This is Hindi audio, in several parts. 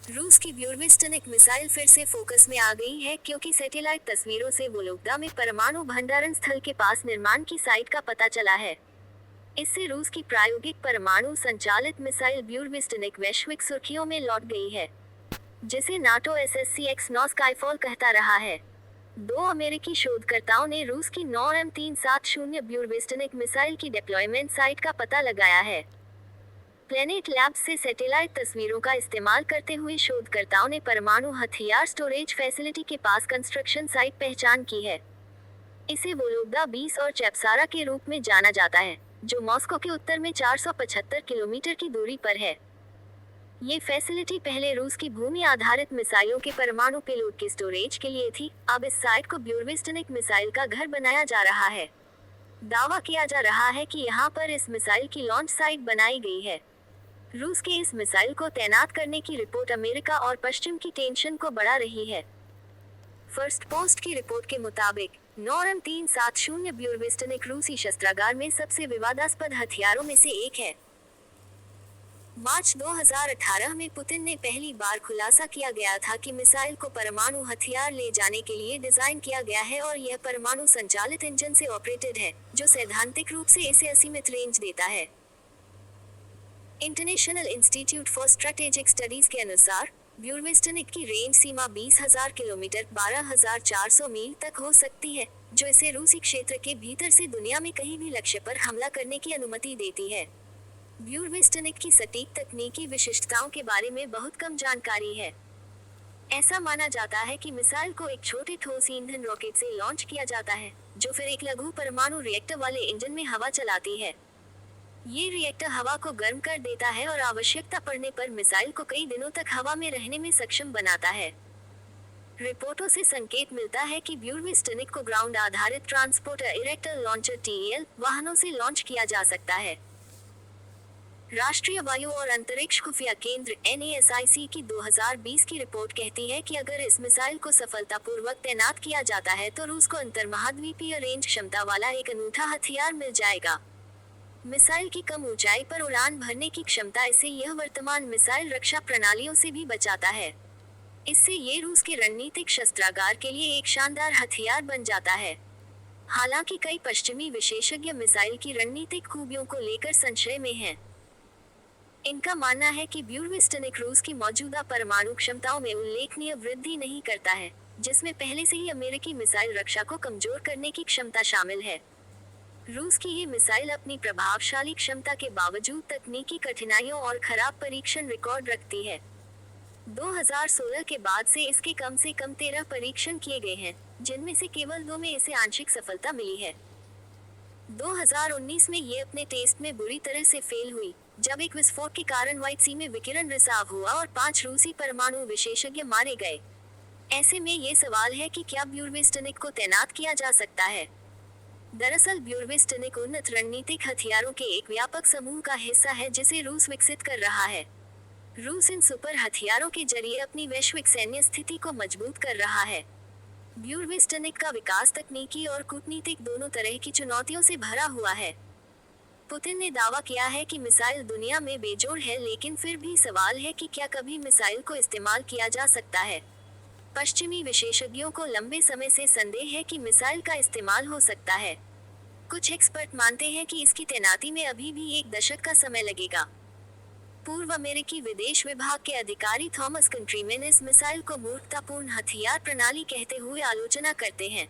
रूस की ब्यूरविस्टनिक मिसाइल फिर से फोकस में आ गई है क्योंकि सैटेलाइट तस्वीरों से वोलोग्दा में परमाणु भंडारण स्थल के पास निर्माण की साइट का पता चला है। इससे रूस की प्रायोगिक परमाणु संचालित मिसाइल ब्यूरविस्टनिक वैश्विक सुर्खियों में लौट गई है, जिसे नाटो SSC-X9 स्काईफॉल कहता रहा है। दो अमेरिकी शोधकर्ताओं ने रूस की 9M370 ब्यूरविस्टनिक मिसाइल की डिप्लॉयमेंट साइट का पता लगाया है। प्लेनेट लैब्स से सैटेलाइट तस्वीरों का इस्तेमाल करते हुए शोधकर्ताओं ने परमाणु हथियार स्टोरेज फैसिलिटी के पास कंस्ट्रक्शन साइट पहचान की है। इसे वोलोग्दा 20 और चैप्सारा के रूप में जाना जाता है, जो मॉस्को के उत्तर में 475 किलोमीटर की दूरी पर है। ये फैसिलिटी पहले रूस की भूमि आधारित मिसाइलों के परमाणु पेलोड के स्टोरेज के लिए थी। अब इस साइट को ब्यूरविस्टनिक मिसाइल का घर बनाया जा रहा है। दावा किया जा रहा है कि यहाँ पर इस मिसाइल की लॉन्च साइट बनाई गई है। रूस के इस मिसाइल को तैनात करने की रिपोर्ट अमेरिका और पश्चिम की टेंशन को बढ़ा रही है। फर्स्ट पोस्ट की रिपोर्ट के मुताबिक 9M370 ब्यूरविस्टनिक रूसी शस्त्रागार में सबसे विवादास्पद हथियारों में से एक है। मार्च 2018 में पुतिन ने पहली बार खुलासा किया गया था कि मिसाइल को परमाणु हथियार ले जाने के लिए डिजाइन किया गया है और यह परमाणु संचालित इंजन से ऑपरेटेड है, जो सैद्धांतिक रूप से इसे असीमित रेंज देता है। International institute for strategic studies के अनुसार ब्यूरविस्टनिक की रेंज सीमा 20,000 किलोमीटर 12,400 मील तक हो सकती है, जो इसे रूसी क्षेत्र के भीतर से दुनिया में कहीं भी लक्ष्य पर हमला करने की अनुमति देती है। ब्यूरविस्टनिक की सटीक तकनीकी विशिष्टताओं के बारे में बहुत कम जानकारी है। ऐसा माना जाता है कि मिसाइल को एक छोटे ठोस ईंधन रॉकेट से लॉन्च किया जाता है, जो फिर एक लघु परमाणु रिएक्टर वाले इंजन में हवा चलाती है। ये रिएक्टर हवा को गर्म कर देता है और आवश्यकता पड़ने पर मिसाइल को कई दिनों तक हवा में रहने में सक्षम बनाता है। रिपोर्टों से संकेत मिलता है कि ब्यूरविस्टनिक को ग्राउंड आधारित ट्रांसपोर्टर इरेक्टर लॉन्चर TEL वाहनों से लॉन्च किया जा सकता है। राष्ट्रीय वायु और अंतरिक्ष खुफिया केंद्र NASIC की 2020 की रिपोर्ट कहती है कि अगर इस मिसाइल को सफलतापूर्वक तैनात किया जाता है तो रूस को अंतर्महाद्वीपीय रेंज क्षमता वाला एक अनूठा हथियार मिल जाएगा। मिसाइल की कम ऊंचाई पर उड़ान भरने की क्षमता इसे यह वर्तमान मिसाइल रक्षा प्रणालियों से भी बचाता है। इससे ये रूस के रणनीतिक शस्त्रागार के लिए एक शानदार हथियार बन जाता है। हालांकि कई पश्चिमी विशेषज्ञ मिसाइल की रणनीतिक खूबियों को लेकर संशय में हैं। इनका मानना है कि ब्यूरविस्टनिक रूस की मौजूदा परमाणु क्षमताओं में उल्लेखनीय वृद्धि नहीं करता है, जिसमें पहले से ही अमेरिकी मिसाइल रक्षा को कमजोर करने की क्षमता शामिल है। रूस की ये मिसाइल अपनी प्रभावशाली क्षमता के बावजूद तकनीकी कठिनाइयों और खराब परीक्षण रिकॉर्ड रखती है। 2016 के बाद से इसके कम 13 परीक्षण किए गए हैं, जिनमें से केवल 2 में इसे आंशिक सफलता मिली है। 2019 में ये अपने टेस्ट में बुरी तरह से फेल हुई, जब एक विस्फोट के कारण व्हाइट सी में विकिरण रिसाव हुआ और 5 रूसी परमाणु विशेषज्ञ मारे गए। ऐसे में ये सवाल है कि क्या ब्यूरविस्टनिक को तैनात किया जा सकता है। दरअसल ब्यूरविस्टनिक उन्नत रणनीतिक हथियारों के एक व्यापक समूह का हिस्सा है जिसे रूस विकसित कर रहा है। रूस इन सुपर हथियारों के जरिए अपनी वैश्विक सैन्य स्थिति को मजबूत कर रहा है। ब्यूरविस्टनिक का विकास तकनीकी और कूटनीतिक दोनों तरह की चुनौतियों से भरा हुआ है। पुतिन ने दावा किया है कि मिसाइल दुनिया में बेजोड़ है, लेकिन फिर भी सवाल है कि क्या कभी मिसाइल को इस्तेमाल किया जा सकता है। पश्चिमी विशेषज्ञों को लंबे समय से संदेह है कि मिसाइल का इस्तेमाल हो सकता है। कुछ एक्सपर्ट मानते हैं कि इसकी तैनाती में अभी भी 1 दशक का समय लगेगा। पूर्व अमेरिकी विदेश विभाग के अधिकारी थॉमस कंट्रीमैन इस मिसाइल को मूर्खतापूर्ण हथियार प्रणाली कहते हुए आलोचना करते हैं।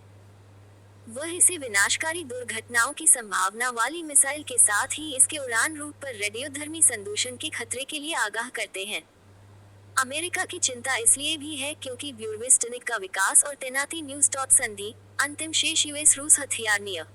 वह इसे विनाशकारी दुर्घटनाओं की संभावना वाली मिसाइल के साथ ही इसके उड़ान रूट पर रेडियोधर्मी संदूषण के खतरे के लिए आगाह करते हैं। अमेरिका की चिंता इसलिए भी है क्योंकि ब्यूरविस्टनिक का विकास और तैनाती न्यूज़ संधि अंतिम शेष US रूस हथियार नियर